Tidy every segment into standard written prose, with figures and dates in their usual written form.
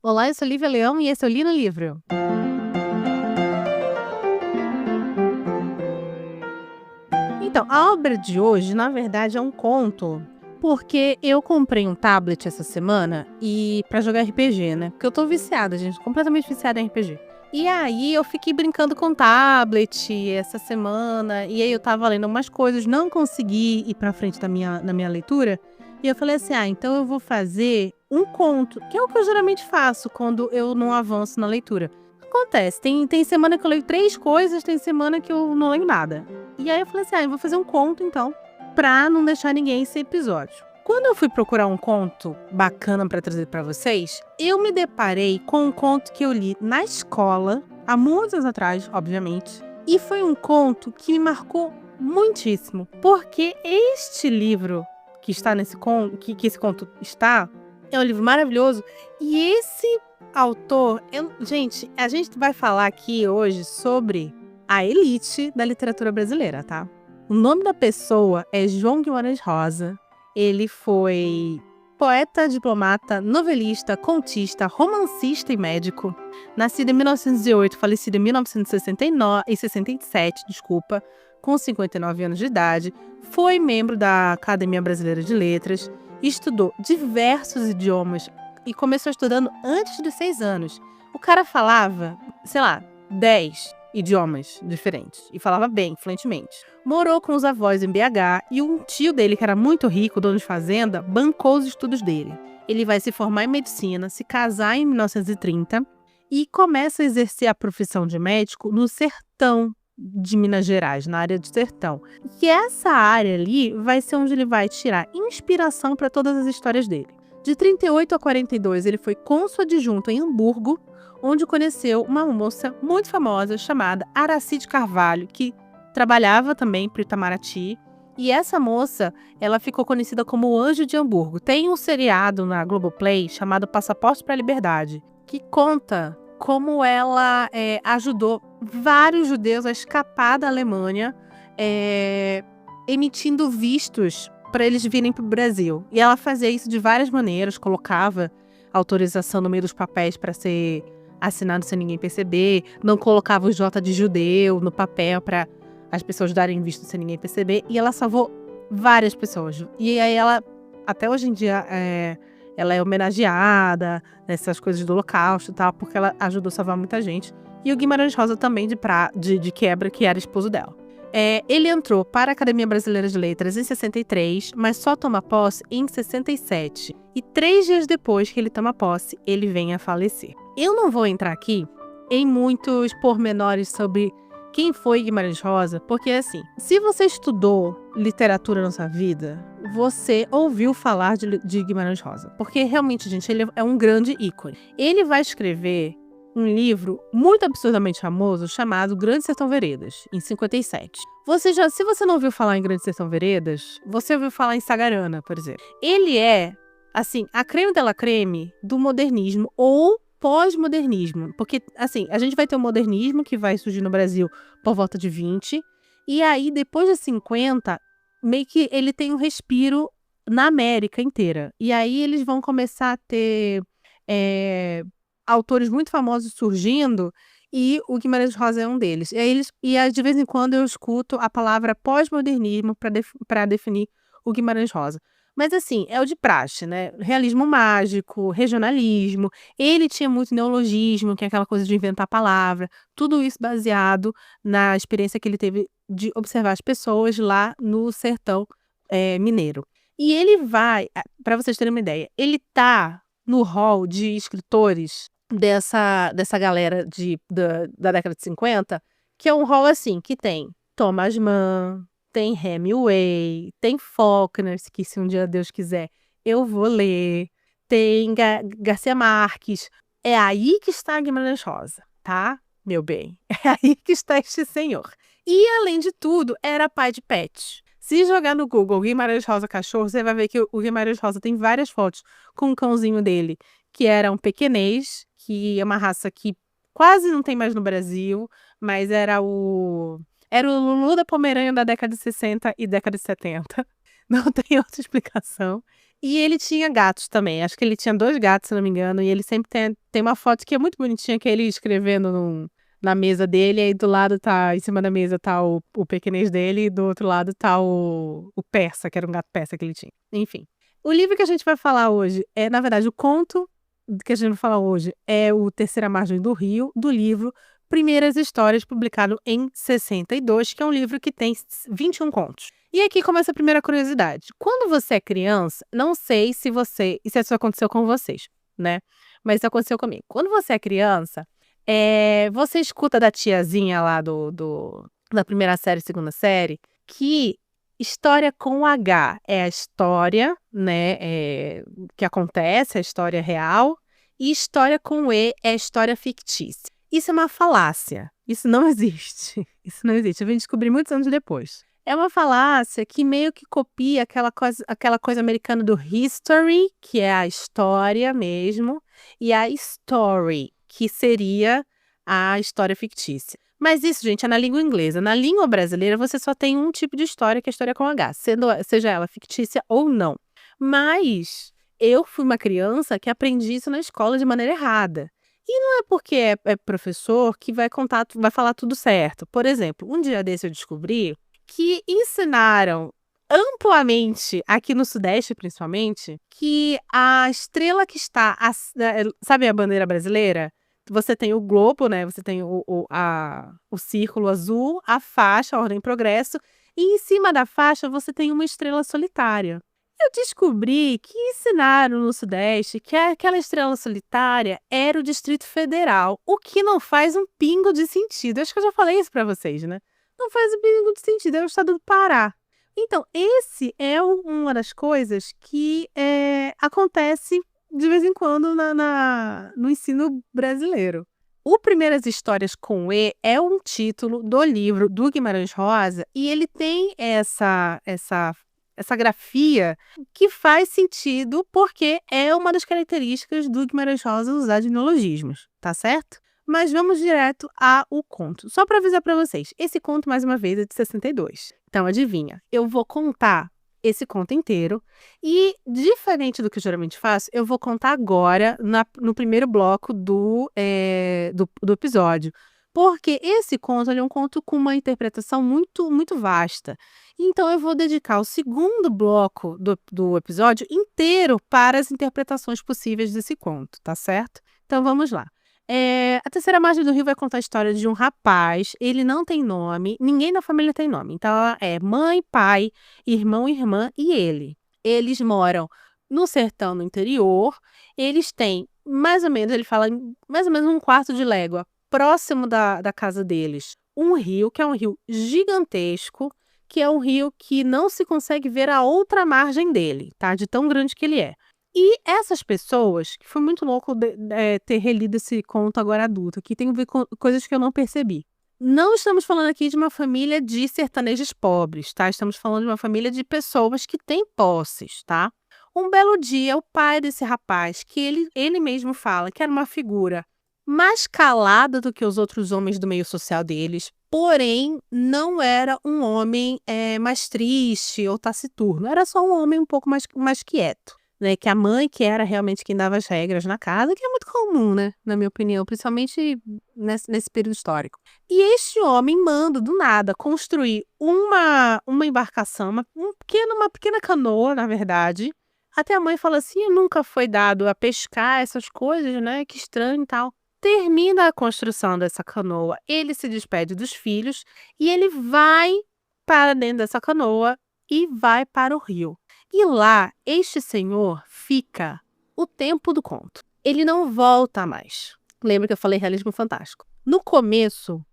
Olá, eu sou Lívia Leão e esse é o Li no Livro. Então, a obra de hoje, na verdade, é um conto, porque eu comprei um tablet essa semana e para jogar RPG, né? Porque eu tô viciada, gente, completamente viciada em RPG. E aí eu fiquei brincando com o tablet essa semana, e aí eu tava lendo umas coisas, não consegui ir pra frente na minha leitura, e eu falei assim: então eu vou fazer um conto, que é o que eu geralmente faço quando eu não avanço na leitura. Acontece, tem semana que eu leio 3 coisas, tem semana que eu não leio nada. E aí eu falei assim: eu vou fazer um conto então, pra não deixar ninguém sem episódio. Quando eu fui procurar um conto bacana pra trazer pra vocês, eu me deparei com um conto que eu li na escola, há muitos anos atrás, obviamente. E foi um conto que me marcou muitíssimo, porque este livro que está nesse conto, que esse conto está, é um livro maravilhoso. E esse autor, gente, a gente vai falar aqui hoje sobre a elite da literatura brasileira, tá? O nome da pessoa é João Guimarães Rosa. Ele foi poeta, diplomata, novelista, contista, romancista e médico. Nascido em 1908, falecido em 1967, com 59 anos de idade. Foi membro da Academia Brasileira de Letras. Estudou diversos idiomas e começou estudando antes dos 6 anos. O cara falava, 10 idiomas diferentes e falava bem, fluentemente. Morou com os avós em BH e um tio dele, que era muito rico, dono de fazenda, bancou os estudos dele. Ele vai se formar em medicina, se casar em 1930 e começa a exercer a profissão de médico no sertão de Minas Gerais, na área do sertão. E essa área ali vai ser onde ele vai tirar inspiração para todas as histórias dele. De 38 a 42, ele foi cônsul adjunto em Hamburgo, onde conheceu uma moça muito famosa chamada Aracide Carvalho, que trabalhava também para o Itamaraty. E essa moça, ela ficou conhecida como o Anjo de Hamburgo. Tem um seriado na Globoplay chamado Passaporte para a Liberdade, que conta como ela ajudou vários judeus a escapar da Alemanha, emitindo vistos para eles virem para o Brasil. E ela fazia isso de várias maneiras, colocava autorização no meio dos papéis para ser assinado sem ninguém perceber, não colocava o J de judeu no papel para as pessoas darem visto sem ninguém perceber, e ela salvou várias pessoas. E aí ela, até hoje em dia, ela é homenageada nessas coisas do Holocausto e tal, porque ela ajudou a salvar muita gente. E o Guimarães Rosa também de quebra, que era esposo dela. Ele entrou para a Academia Brasileira de Letras em 63, mas só toma posse em 67. E 3 dias depois que ele toma posse, ele vem a falecer. Eu não vou entrar aqui em muitos pormenores sobre quem foi Guimarães Rosa, porque assim, se você estudou literatura na sua vida, você ouviu falar de Guimarães Rosa. Porque realmente, gente, ele é um grande ícone. Ele vai escrever um livro muito absurdamente famoso chamado Grande Sertão Veredas, em 57. Se você não ouviu falar em Grande Sertão Veredas, você ouviu falar em Sagarana, por exemplo. Ele é, assim, a creme de la creme do modernismo ou pós-modernismo. Porque, assim, a gente vai ter o modernismo que vai surgir no Brasil por volta de 20, e aí, depois de 50, meio que ele tem um respiro na América inteira. E aí eles vão começar a ter autores muito famosos surgindo, e o Guimarães Rosa é um deles. E de vez em quando eu escuto a palavra pós-modernismo para definir o Guimarães Rosa. Mas assim, é o de praxe, né? Realismo mágico, regionalismo. Ele tinha muito neologismo, que é aquela coisa de inventar palavra. Tudo isso baseado na experiência que ele teve de observar as pessoas lá no sertão mineiro. E ele vai, para vocês terem uma ideia, ele tá no hall de escritores dessa galera da década de 50, que é um hall assim, que tem Thomas Mann, tem Hemingway, tem Faulkner, que se um dia Deus quiser, eu vou ler, tem Garcia Marques. É aí que está Guimarães Rosa, tá, meu bem? É aí que está este senhor. E, além de tudo, era pai de pet. Se jogar no Google Guimarães Rosa cachorro, você vai ver que o Guimarães Rosa tem várias fotos com o cãozinho dele, que era um pequenês, que é uma raça que quase não tem mais no Brasil, mas era o Lulu da Pomerânia da década de 60 e década de 70. Não tem outra explicação. E ele tinha gatos também. Acho que ele tinha 2 gatos, se não me engano. E ele sempre tem uma foto que é muito bonitinha, que é ele escrevendo na mesa dele. Aí do lado tá, em cima da mesa tá o pequenês dele. E do outro lado tá o persa, que era um gato persa que ele tinha. Enfim. O livro que a gente vai falar hoje é, na verdade, o conto que a gente vai falar hoje é o Terceira Margem do Rio, do livro Primeiras Histórias, publicado em 62, que é um livro que tem 21 contos. E aqui começa a primeira curiosidade. Quando você é criança, não sei se isso aconteceu com vocês, né? Mas isso aconteceu comigo. Quando você é criança, você escuta da tiazinha lá da primeira série, segunda série, que história com H é a história, né, que acontece, a história real, e história com E é a história fictícia. Isso é uma falácia. Isso não existe. Isso não existe. Eu vim descobrir muitos anos depois. É uma falácia que meio que copia aquela coisa americana do history, que é a história mesmo, e a story, que seria a história fictícia. Mas isso, gente, é na língua inglesa. Na língua brasileira, você só tem um tipo de história, que é a história com H, seja ela fictícia ou não. Mas eu fui uma criança que aprendi isso na escola de maneira errada. E não é porque é professor que vai falar tudo certo. Por exemplo, um dia desse eu descobri que ensinaram amplamente, aqui no Sudeste principalmente, que a estrela que está, sabe a bandeira brasileira? Você tem o globo, né? Você tem o círculo azul, a faixa, a ordem e progresso, e em cima da faixa você tem uma estrela solitária. Eu descobri que ensinaram no Sudeste que aquela estrela solitária era o Distrito Federal, o que não faz um pingo de sentido. Acho que eu já falei isso para vocês, né? Não faz um pingo de sentido, é o estado do Pará. Então, esse é uma das coisas que acontece de vez em quando no ensino brasileiro. O Primeiras Histórias com E é um título do livro do Guimarães Rosa e ele tem essa grafia que faz sentido porque é uma das características do Guimarães Rosa usar de neologismos, tá certo? Mas vamos direto ao conto. Só para avisar para vocês, esse conto, mais uma vez, é de 62. Então, adivinha, eu vou contar esse conto inteiro e, diferente do que eu geralmente faço, eu vou contar agora no primeiro bloco do episódio. Porque esse conto ele é um conto com uma interpretação muito, muito vasta. Então, eu vou dedicar o segundo bloco do episódio inteiro para as interpretações possíveis desse conto, tá certo? Então, vamos lá. A Terceira Margem do Rio vai contar a história de um rapaz, ele não tem nome, ninguém na família tem nome. Então, é mãe, pai, irmão, irmã e ele. Eles moram no sertão, no interior. Eles têm, mais ou menos, ele fala, mais ou menos um quarto de légua, próximo da casa deles, um rio, que é um rio gigantesco, que é um rio que não se consegue ver a outra margem dele, tá? De tão grande que ele é. E essas pessoas, que foi muito louco ter relido esse conto agora adulto, que tem a ver com coisas que eu não percebi. Não estamos falando aqui de uma família de sertanejos pobres, tá? Estamos falando de uma família de pessoas que têm posses, tá? Um belo dia, o pai desse rapaz, que ele mesmo fala que era uma figura mais calada do que os outros homens do meio social deles, porém não era um homem mais triste ou taciturno, era só um homem um pouco mais quieto. Né, que a mãe que era realmente quem dava as regras na casa, que é muito comum, né, na minha opinião, principalmente nesse período histórico. E este homem manda, do nada, construir uma embarcação, uma pequena canoa, na verdade. Até a mãe fala assim, nunca foi dado a pescar essas coisas, né, que estranho e tal. Termina a construção dessa canoa, ele se despede dos filhos e ele vai para dentro dessa canoa e vai para o rio. E lá, este senhor fica o tempo do conto. Ele não volta mais. Lembra que eu falei realismo fantástico? No começo,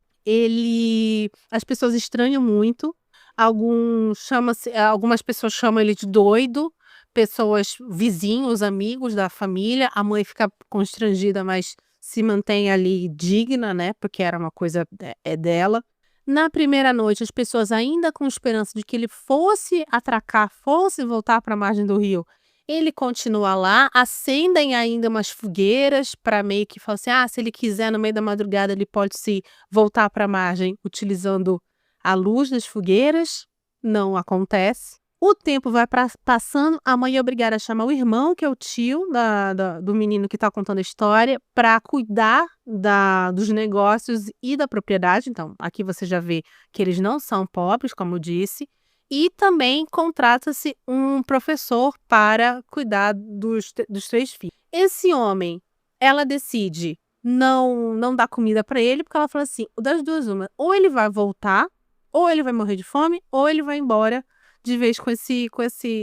as pessoas estranham muito. Algumas pessoas chamam ele de doido. Pessoas, vizinhos, amigos da família. A mãe fica constrangida, mas se mantém ali digna, né? Porque era uma coisa dela. Na primeira noite, as pessoas ainda com esperança de que ele fosse atracar, fosse voltar para a margem do rio, ele continua lá, acendem ainda umas fogueiras para meio que falar assim, se ele quiser no meio da madrugada ele pode se voltar para a margem utilizando a luz das fogueiras. Não acontece. O tempo vai passando, a mãe é obrigada a chamar o irmão, que é o tio do menino que está contando a história, para cuidar dos negócios e da propriedade. Então, aqui você já vê que eles não são pobres, como eu disse, e também contrata-se um professor para cuidar dos 3 filhos. Esse homem, ela decide não dar comida para ele, porque ela fala assim: das duas, uma, ou ele vai voltar, ou ele vai morrer de fome, ou ele vai embora de vez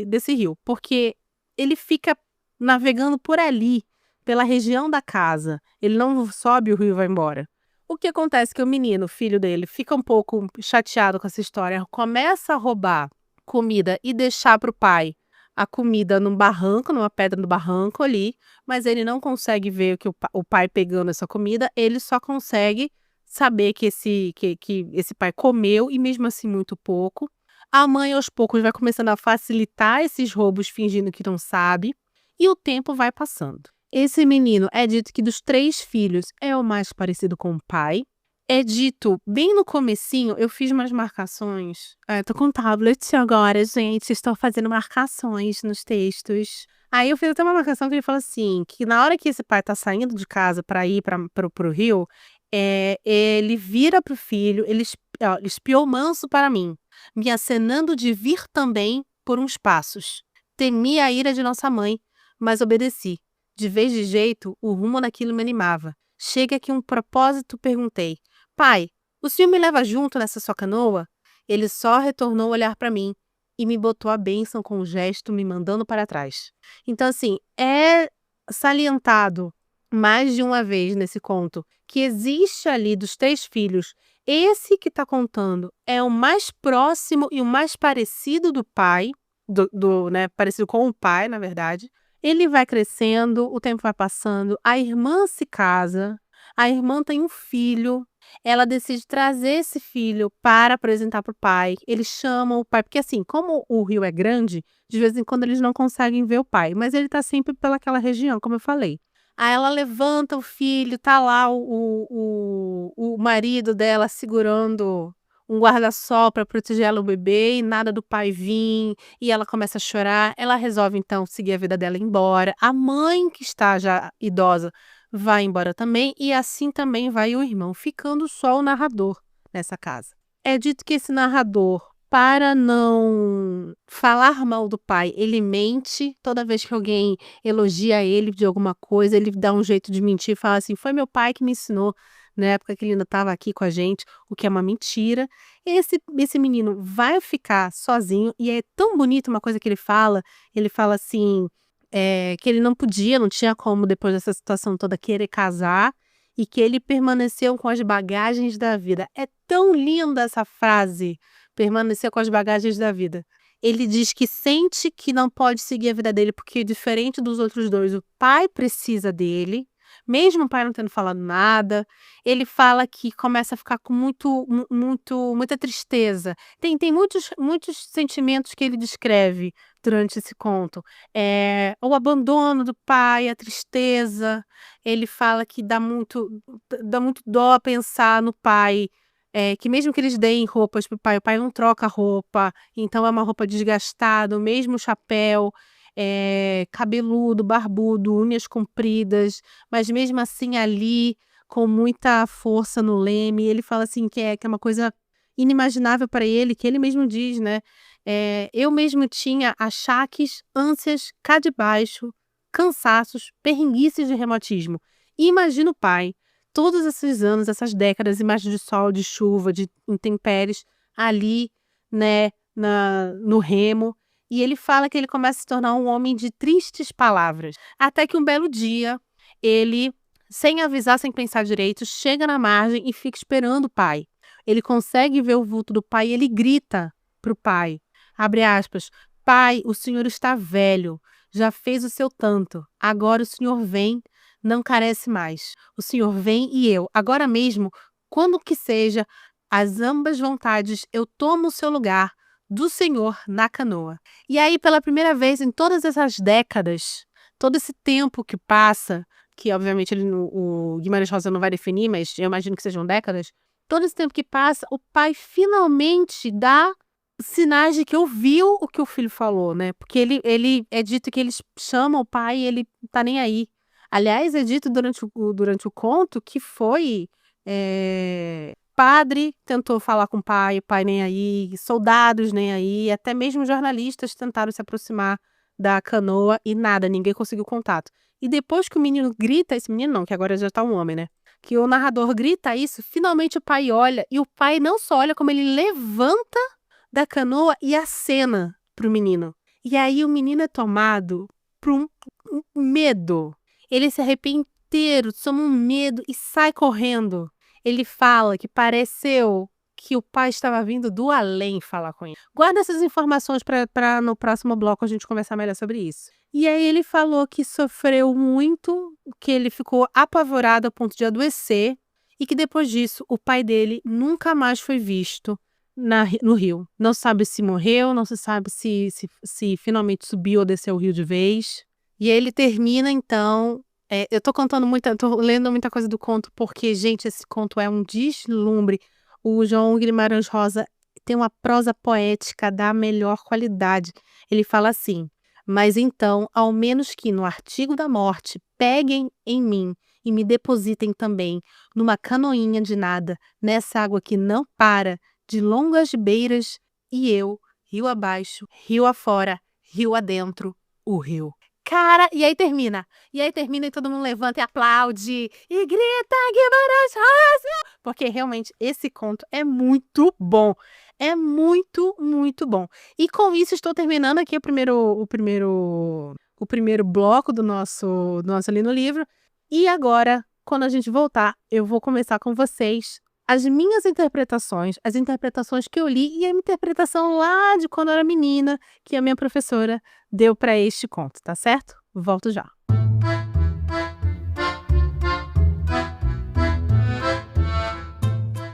desse rio, porque ele fica navegando por ali, pela região da casa. Ele não sobe o rio e vai embora. O que acontece é que o menino, filho dele, fica um pouco chateado com essa história, começa a roubar comida e deixar para o pai a comida num barranco, numa pedra do barranco ali, mas ele não consegue ver que o pai pegando essa comida, ele só consegue saber que esse pai comeu, e mesmo assim muito pouco. A mãe, aos poucos, vai começando a facilitar esses roubos fingindo que não sabe, e o tempo vai passando. Esse menino, é dito que dos 3 filhos é o mais parecido com o pai. É dito, bem no comecinho, eu fiz umas marcações. Tô com tablet agora, gente, estou fazendo marcações nos textos. Aí eu fiz até uma marcação que ele fala assim, que na hora que esse pai tá saindo de casa para ir pro rio, ele vira pro filho, ele espiou manso para mim, me acenando de vir também por uns passos. Temi a ira de nossa mãe, mas obedeci. De vez de jeito, o rumo daquilo me animava. Chega que um propósito perguntei: pai, o senhor me leva junto nessa sua canoa? Ele só retornou o olhar para mim e me botou a bênção com um gesto, me mandando para trás. Então, assim, é salientado mais de uma vez nesse conto que existe ali dos 3 filhos, esse que está contando é o mais próximo e o mais parecido do pai, né, parecido com o pai, na verdade. Ele vai crescendo, o tempo vai passando, a irmã se casa, a irmã tem um filho, ela decide trazer esse filho para apresentar para o pai. Eles chamam o pai, porque assim, como o rio é grande, de vez em quando eles não conseguem ver o pai, mas ele está sempre pelaquela região, como eu falei. Aí ela levanta o filho, tá lá o marido dela segurando um guarda-sol para proteger ela, o bebê, e nada do pai vir, e ela começa a chorar. Ela resolve então seguir a vida dela e ir embora. A mãe, que está já idosa, vai embora também, e assim também vai o irmão, ficando só o narrador nessa casa. É dito que esse narrador, para não falar mal do pai, ele mente. Toda vez que alguém elogia ele de alguma coisa, ele dá um jeito de mentir e fala assim: foi meu pai que me ensinou na época que ele ainda estava aqui com a gente, o que é uma mentira. Esse menino vai ficar sozinho, e é tão bonito uma coisa que ele fala assim, que ele não tinha como, depois dessa situação toda, querer casar, e que ele permaneceu com as bagagens da vida. É tão linda essa frase, permanecer com as bagagens da vida. Ele diz que sente que não pode seguir a vida dele, porque diferente dos outros 2, o pai precisa dele, mesmo o pai não tendo falado nada. Ele fala que começa a ficar com muita tristeza. Tem muitos sentimentos que ele descreve durante esse conto. O abandono do pai, a tristeza. Ele fala que dá muito dó pensar no pai, que mesmo que eles deem roupas para o pai não troca a roupa, então é uma roupa desgastada, o mesmo chapéu, cabeludo, barbudo, unhas compridas, mas mesmo assim ali, com muita força no leme. Ele fala assim que é uma coisa inimaginável para ele, que ele mesmo diz, né? Eu mesmo tinha achaques, ânsias, cá de baixo, cansaços, perrenguices de reumatismo. E imagina o pai, todos esses anos, essas décadas, embaixo de sol, de chuva, de intempéries, ali, né, no remo. E ele fala que ele começa a se tornar um homem de tristes palavras. Até que um belo dia, ele, sem avisar, sem pensar direito, chega na margem e fica esperando o pai. Ele consegue ver o vulto do pai e ele grita pro pai, abre aspas: pai, o senhor está velho, já fez o seu tanto, agora o senhor vem, não carece mais. O senhor vem e eu, agora mesmo, quando que seja, as ambas vontades, eu tomo o seu lugar do senhor na canoa. E aí, pela primeira vez em todas essas décadas, todo esse tempo que passa, que obviamente o Guimarães Rosa não vai definir, mas eu imagino que sejam décadas, todo esse tempo que passa, o pai finalmente sinais de que ouviu o que o filho falou, né? Porque ele é dito que eles chamam o pai e ele tá nem aí. Aliás, é dito durante o conto que foi padre tentou falar com o pai nem aí, soldados nem aí, até mesmo jornalistas tentaram se aproximar da canoa e nada, ninguém conseguiu contato. E depois que o menino grita, esse menino não, que agora já tá um homem, né? Que o narrador grita isso, finalmente o pai olha, e o pai não só olha, como ele levanta da canoa e acena pro menino. E aí o menino é tomado por um medo. Ele se arrepia inteiro, toma um medo e sai correndo. Ele fala que pareceu que o pai estava vindo do além falar com ele. Guarda essas informações para no próximo bloco a gente conversar melhor sobre isso. E aí ele falou que sofreu muito, que ele ficou apavorado a ponto de adoecer e que depois disso o pai dele nunca mais foi visto no rio. Não sabe se morreu, não se sabe se finalmente subiu ou desceu o rio de vez. E aí ele termina então. Eu tô tô lendo muita coisa do conto porque, gente, esse conto é um deslumbre. O João Guimarães Rosa tem uma prosa poética da melhor qualidade. Ele fala assim: mas então, ao menos que no artigo da morte peguem em mim e me depositem também numa canoinha de nada, nessa água que não para, de longas beiras, e eu, rio abaixo, rio afora, rio adentro, o rio. Cara, e aí termina e todo mundo levanta e aplaude e grita Guimarães Rosa! Porque realmente esse conto é muito bom. É muito, muito bom. E com isso estou terminando aqui o primeiro bloco do nosso Ali no Livro. E agora, quando a gente voltar, eu vou começar com vocês as minhas interpretações, as interpretações que eu li e a interpretação lá de quando eu era menina, que a minha professora deu para este conto, tá certo? Volto já.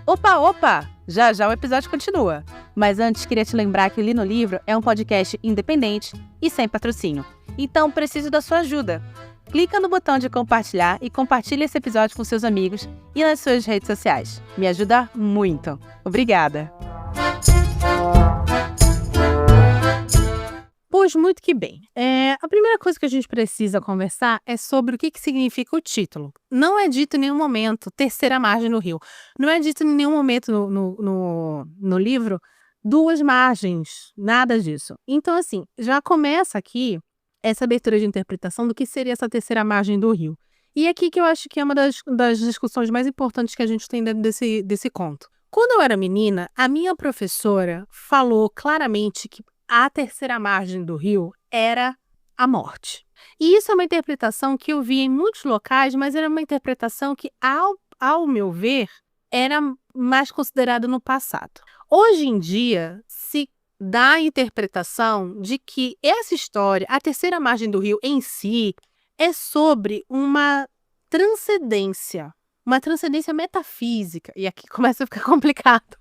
Opa! Já já o episódio continua. Mas antes, queria te lembrar que o Li no Livro é um podcast independente e sem patrocínio. Então, preciso da sua ajuda. Clica no botão de compartilhar e compartilhe esse episódio com seus amigos e nas suas redes sociais. Me ajuda muito. Obrigada! Pois muito que bem. A primeira coisa que a gente precisa conversar é sobre o que significa o título. Não é dito em nenhum momento terceira margem no rio. Não é dito em nenhum momento no livro duas margens, nada disso. Então, assim, já começa aqui essa abertura de interpretação do que seria essa terceira margem do rio. E é aqui que eu acho que é uma das discussões mais importantes que a gente tem dentro desse conto. Quando eu era menina, a minha professora falou claramente que a terceira margem do rio era a morte. E isso é uma interpretação que eu vi em muitos locais, mas era uma interpretação que, ao meu ver, era mais considerada no passado. Hoje em dia, se dá a interpretação de que essa história, a terceira margem do rio em si, é sobre uma transcendência metafísica. E aqui começa a ficar complicado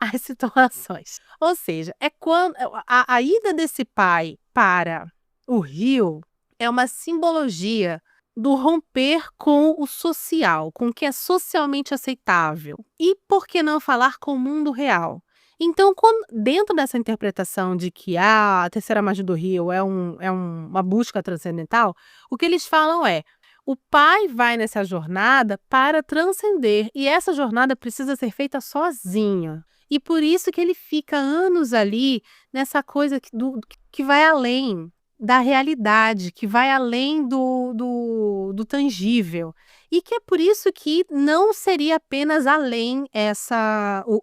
as situações. Ou seja, é quando a ida desse pai para o rio é uma simbologia do romper com o social, com o que é socialmente aceitável. E por que não falar com o mundo real? Então, dentro dessa interpretação de que a terceira margem do rio é uma busca transcendental, o que eles falam é: o pai vai nessa jornada para transcender, e essa jornada precisa ser feita sozinha. E por isso que ele fica anos ali nessa coisa que vai além da realidade, que vai além do tangível. E que é por isso que não seria apenas além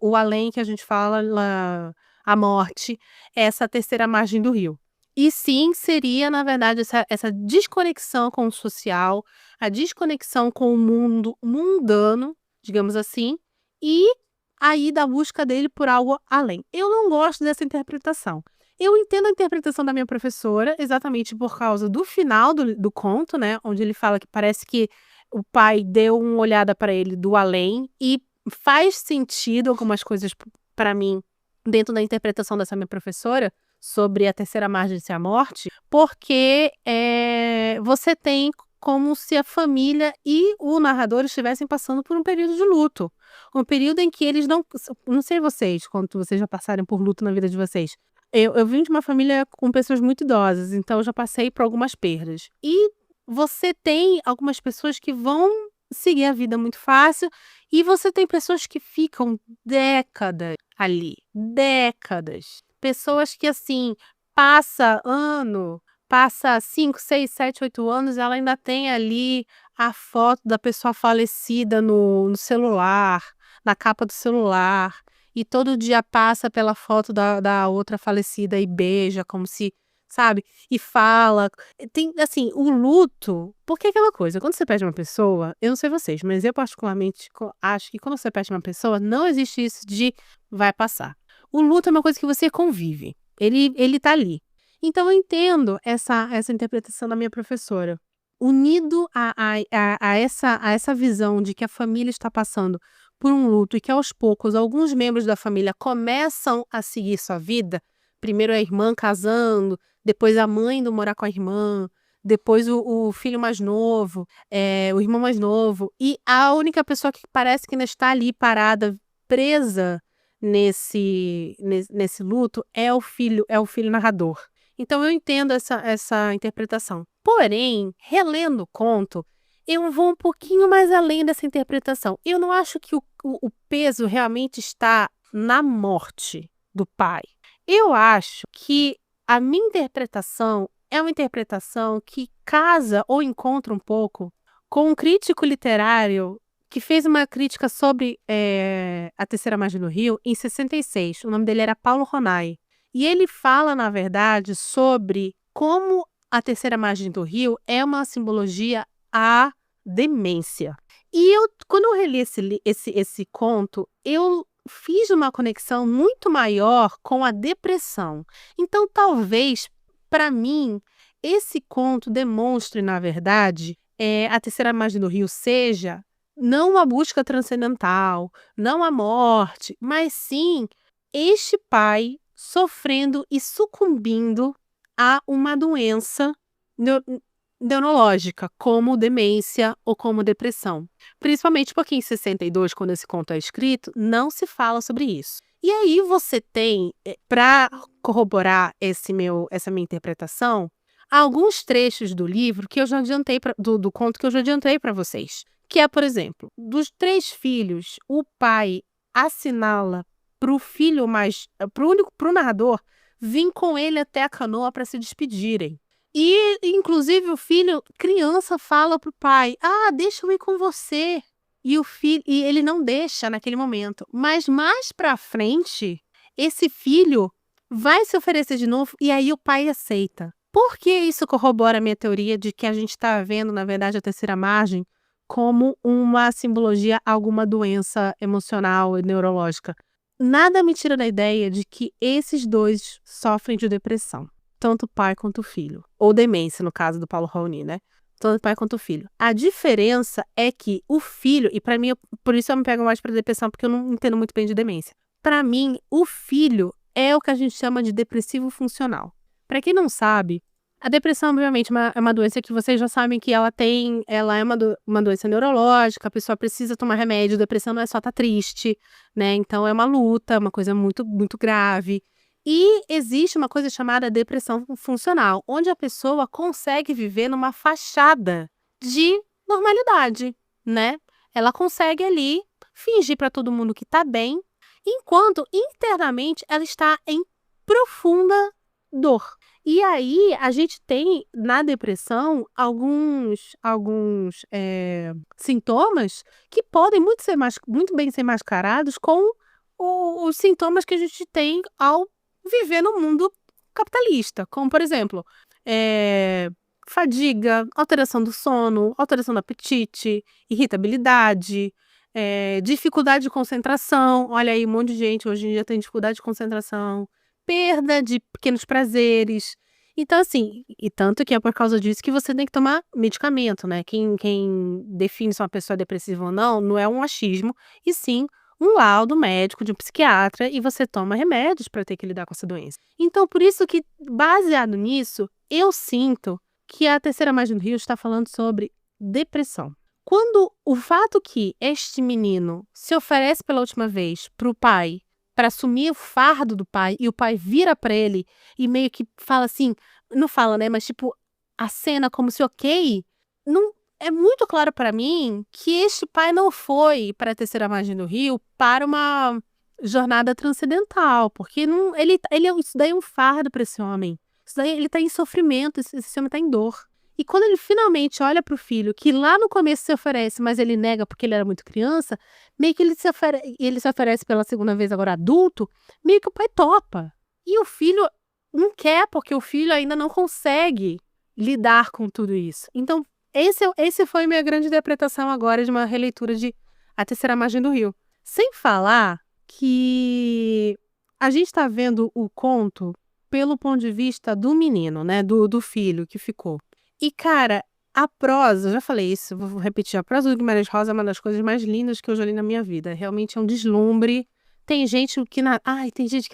o além que a gente fala lá, a morte, essa terceira margem do rio. E sim, seria, na verdade, essa desconexão com o social, a desconexão com o mundo mundano, digamos assim, e aí da busca dele por algo além. Eu não gosto dessa interpretação. Eu entendo a interpretação da minha professora exatamente por causa do final do conto, né? Onde ele fala que parece que o pai deu uma olhada para ele do além e faz sentido algumas coisas para mim dentro da interpretação dessa minha professora sobre a terceira margem ser a morte, porque você tem como se a família e o narrador estivessem passando por um período de luto. Um período em que eles não sei vocês, quando vocês já passaram por luto na vida de vocês. Eu vim de uma família com pessoas muito idosas, então eu já passei por algumas perdas. E você tem algumas pessoas que vão seguir a vida muito fácil e você tem pessoas que ficam décadas ali. Décadas. Pessoas que, assim, passa 5, 6, 7, 8 anos, ela ainda tem ali a foto da pessoa falecida no celular, na capa do celular. E todo dia passa pela foto da outra falecida e beija, como se, sabe? E fala. Tem, assim, o luto. Porque é aquela coisa, quando você perde uma pessoa, eu não sei vocês, mas eu particularmente acho que quando você perde uma pessoa, não existe isso de vai passar. O luto é uma coisa que você convive. Ele tá ali. Então eu entendo essa interpretação da minha professora. Unido a essa visão de que a família está passando por um luto e que aos poucos alguns membros da família começam a seguir sua vida, primeiro a irmã casando, depois a mãe indo morar com a irmã, depois o filho mais novo, o irmão mais novo, e a única pessoa que parece que ainda está ali parada, presa nesse luto é o filho narrador. Então eu entendo essa interpretação. Porém, relendo o conto, eu vou um pouquinho mais além dessa interpretação. Eu não acho que o peso realmente está na morte do pai. Eu acho que a minha interpretação é uma interpretação que casa ou encontra um pouco com um crítico literário que fez uma crítica sobre A Terceira Margem do Rio em 66. O nome dele era Paulo Ronay. E ele fala, na verdade, sobre como a terceira margem do rio é uma simbologia à demência. E quando eu reli esse conto, eu fiz uma conexão muito maior com a depressão. Então, talvez, para mim, esse conto demonstre, na verdade, a terceira margem do rio seja não uma busca transcendental, não a morte, mas sim este pai sofrendo e sucumbindo a uma doença neurológica, como demência ou como depressão. Principalmente porque em 62, quando esse conto é escrito, não se fala sobre isso. E aí você tem, para corroborar essa minha interpretação, alguns trechos do livro que eu já adiantei, do conto que eu já adiantei para vocês. Que é, por exemplo, dos 3 filhos, o pai assinala pro narrador vir com ele até a canoa para se despedirem. E, inclusive, o filho, criança, fala pro pai: deixa eu ir com você. E ele não deixa naquele momento. Mas mais pra frente, esse filho vai se oferecer de novo e aí o pai aceita. Por que isso corrobora a minha teoria de que a gente está vendo, na verdade, a terceira margem como uma simbologia a alguma doença emocional e neurológica? Nada me tira da ideia de que esses dois sofrem de depressão. Tanto o pai quanto o filho. Ou demência, no caso do Paulo Raoni, né? Tanto o pai quanto o filho. A diferença é que o filho, e para mim, por isso eu me pego mais para depressão, porque eu não entendo muito bem de demência. Para mim, o filho é o que a gente chama de depressivo funcional. Para quem não sabe, a depressão, obviamente, é uma doença que vocês já sabem que ela é uma doença neurológica, a pessoa precisa tomar remédio, depressão não é só estar triste, né? Então é uma luta, uma coisa muito, muito grave. E existe uma coisa chamada depressão funcional, onde a pessoa consegue viver numa fachada de normalidade, né? Ela consegue ali fingir para todo mundo que está bem, enquanto internamente ela está em profunda dor. E aí a gente tem na depressão alguns sintomas que podem muito bem ser mascarados com os sintomas que a gente tem ao viver no mundo capitalista, como, por exemplo, fadiga, alteração do sono, alteração do apetite, irritabilidade, dificuldade de concentração. Olha aí, um monte de gente hoje em dia tem dificuldade de concentração, perda de pequenos prazeres. Então, assim, e tanto que é por causa disso que você tem que tomar medicamento, né? Quem define se uma pessoa é depressiva ou não é um achismo, e sim um laudo médico de um psiquiatra, e você toma remédios para ter que lidar com essa doença. Então, por isso que, baseado nisso, eu sinto que a terceira margem do rio está falando sobre depressão. Quando o fato que este menino se oferece pela última vez para o pai, para assumir o fardo do pai, e o pai vira para ele e meio que fala assim, não fala, né, mas tipo, acena como se ok, não, é muito claro para mim que este pai não foi para a terceira margem do rio para uma jornada transcendental, porque não, isso daí é um fardo para esse homem. Isso daí, ele está em sofrimento, esse homem está em dor. E quando ele finalmente olha para o filho, que lá no começo se oferece, mas ele nega porque ele era muito criança, meio que ele se oferece pela segunda vez agora adulto, meio que o pai topa. E o filho não quer, porque o filho ainda não consegue lidar com tudo isso. Então, esse foi minha grande interpretação agora de uma releitura de A Terceira Margem do Rio. Sem falar que a gente está vendo o conto pelo ponto de vista do menino, né? Do filho que ficou. E, cara, a prosa, eu já falei isso, vou repetir, a prosa do Guimarães Rosa é uma das coisas mais lindas que eu já li na minha vida. Realmente é um deslumbre. Tem gente que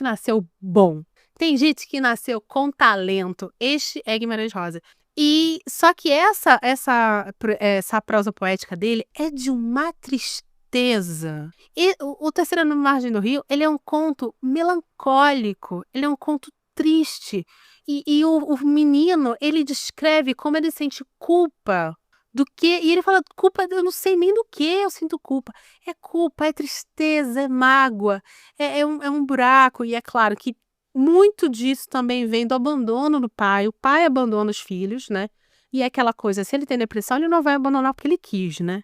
nasceu bom. Tem gente que nasceu com talento. Este é Guimarães Rosa. E só que essa prosa poética dele é de uma tristeza. E o Terceira Margem do Rio, ele é um conto melancólico, ele é um conto triste. E o menino, ele descreve como ele sente culpa do que. E ele fala, culpa, eu não sei nem do que eu sinto culpa. É culpa, é tristeza, é mágoa, é um buraco. E é claro que muito disso também vem do abandono do pai. O pai abandona os filhos, né? E é aquela coisa, se ele tem depressão, ele não vai abandonar porque ele quis, né?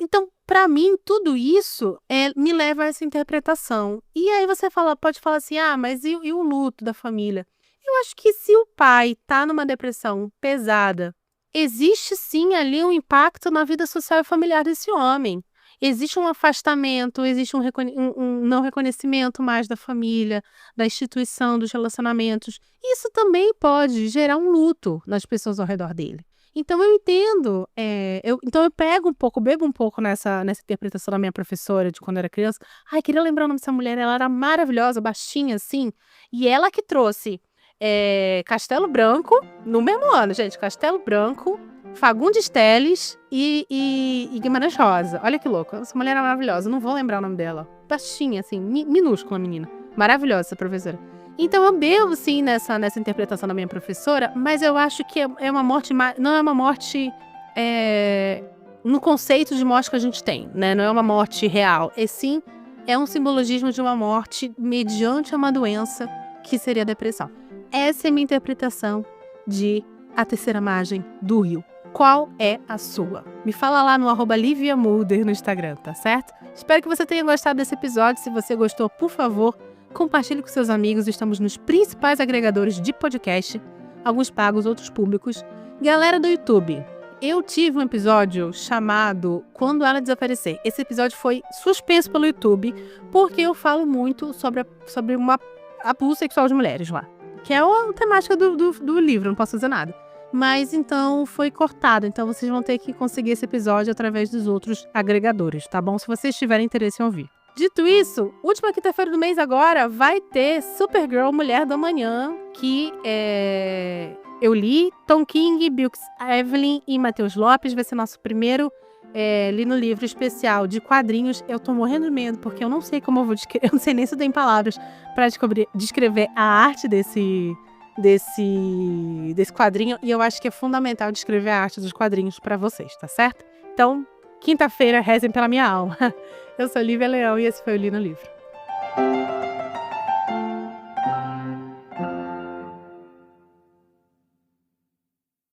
Então, para mim, tudo isso me leva a essa interpretação. E aí você pode falar assim, mas e o luto da família? Eu acho que se o pai está numa depressão pesada, existe sim ali um impacto na vida social e familiar desse homem. Existe um afastamento, existe um não reconhecimento mais da família, da instituição, dos relacionamentos. Isso também pode gerar um luto nas pessoas ao redor dele. Então eu entendo, então eu bebo um pouco nessa interpretação da minha professora de quando eu era criança. Queria lembrar o nome dessa mulher, ela era maravilhosa, baixinha assim, e ela que trouxe Castelo Branco, no mesmo ano, gente, Castelo Branco, Fagundes Telles e Guimarães Rosa. Olha que louco, essa mulher é maravilhosa, não vou lembrar o nome dela. Baixinha, assim, minúscula menina. Maravilhosa essa professora. Então eu bebo, sim, nessa interpretação da minha professora, mas eu acho que é uma morte, não é uma morte no conceito de morte que a gente tem, né? Não é uma morte real, sim, é um simbologismo de uma morte mediante uma doença que seria a depressão. Essa é a minha interpretação de A Terceira Margem do Rio. Qual é a sua? Me fala lá no @LiviaMulder no Instagram, tá certo? Espero que você tenha gostado desse episódio. Se você gostou, por favor, compartilhe com seus amigos. Estamos nos principais agregadores de podcast, alguns pagos, outros públicos. Galera do YouTube, eu tive um episódio chamado Quando Ela Desaparecer. Esse episódio foi suspenso pelo YouTube porque eu falo muito sobre abuso sexual de mulheres lá, que é a temática do livro, não posso fazer nada. Mas então foi cortado, então vocês vão ter que conseguir esse episódio através dos outros agregadores, tá bom? Se vocês tiverem interesse em ouvir. Dito isso, última quinta-feira do mês agora vai ter Supergirl Mulher do Amanhã, que eu li, Tom King, Bilks Evelyn e Matheus Lopes, vai ser nosso primeiro li no livro especial de quadrinhos. Eu tô morrendo de medo, porque eu não sei como eu vou descrever, eu não sei nem se eu tenho palavras para descrever a arte desse quadrinho, e eu acho que é fundamental descrever a arte dos quadrinhos para vocês, tá certo? Então, quinta-feira, rezem pela minha alma. Eu sou Lívia Leão e esse foi o Li no Livro.